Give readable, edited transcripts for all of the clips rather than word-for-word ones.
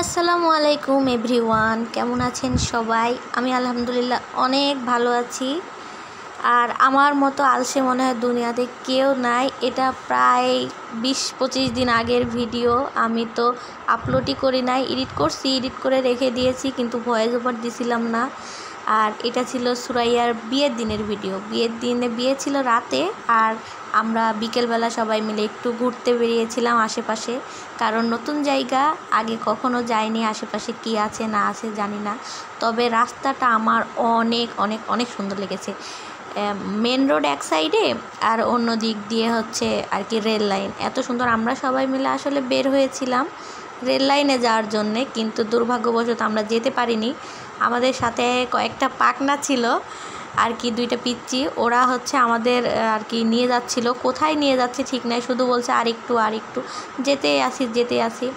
আসসালামু আলাইকুম এভরিওয়ান, কেমন আছেন সবাই? আমি আলহামদুলিল্লাহ অনেক ভালো আছি। আর আমার মতো আলসে মনে হয় দুনিয়াতে কেউ নাই। এটা প্রায় 20-25 দিন আগের ভিডিও। আমি তো আপলোডই করি নাই, এডিট করছি, এডিট করে রেখে দিয়েছি, কিন্তু ভয়েস ওভার দিছিলাম না। আর এটা ছিল সুরাইয়ার বিয়ের দিনের ভিডিও। বিয়ের দিনে বিয়ে ছিল রাতে, আর আমরা বিকেলবেলা সবাই মিলে একটু ঘুরতে বেরিয়েছিলাম আশেপাশে, কারণ নতুন জায়গা, আগে কখনো যাইনি, আশেপাশে কী আছে না আছে জানি না। তবে রাস্তাটা আমার অনেক অনেক অনেক সুন্দর লেগেছে। মেন রোড এক সাইডে, আর অন্য দিক দিয়ে হচ্ছে আর কি রেল লাইন। এত সুন্দর। আমরা সবাই মিলে আসলে বের হয়েছিলাম রেল লাইনে যাওয়ার জন্যে, কিন্তু দুর্ভাগ্যবশত আমরা যেতে পারিনি। আমাদের সাথে কয়েকটা পাকনা ছিল আর কি, 2টা পিচ্চি। ওরা হচ্ছে আমাদের আর কি নিয়ে যাচ্ছিল, কোথায় নিয়ে যাচ্ছে ঠিক নাই, শুধু বলছে আর একটু যেতে আসি।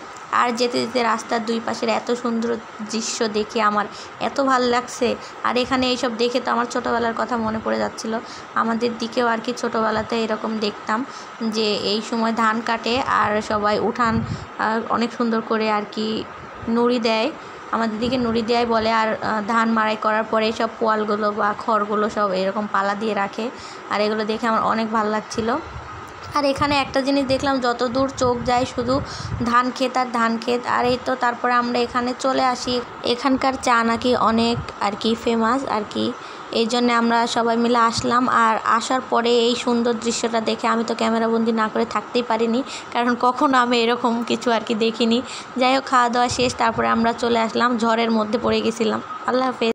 আর যেতে যেতে রাস্তার দুই পাশের এত সুন্দর দৃশ্য দেখে আমার এত ভালো লাগছে। আর এখানে এইসব দেখে তো আমার ছোটোবেলার কথা মনে পড়ে যাচ্ছিল। আমাদের দিকেও আর কি ছোটোবেলাতে এরকম দেখতাম যে এই সময় ধান কাটে আর সবাই উঠান অনেক সুন্দর করে আর কি নুড়ি দেয়, আমাদের দিকে নুড়ি দেয় বলে। আর ধান মাড়াই করার পরে সব পোয়ালগুলো বা খড়গুলো সব এরকম পালা দিয়ে রাখে, আর এগুলো দেখে আমার অনেক ভালো লাগছিল। আর এখানে একটা জিনিস দেখলাম, যত দূর চোখ যায় শুধু ধান ক্ষেত আর ধান ক্ষেত। আর এই তো তারপরে আমরা এখানে চলে আসি। এখানকার চা নাকি অনেক আর কি ফেমাস আর কি, এই জন্য আমরা সবাই মিলে আসলাম। আর আসার পরে এই সুন্দর দৃশ্যটা দেখে আমি তো ক্যামেরাবন্দি না করে থাকতেই পারিনি, কারণ কখনো আমি এরকম কিছু আর কি দেখিনি। যাই হোক, খাওয়া দাওয়া শেষ, তারপরে আমরা চলে আসলাম। ঝড়ের মধ্যে পড়ে গেছিলাম। আল্লাহ হাফেজ।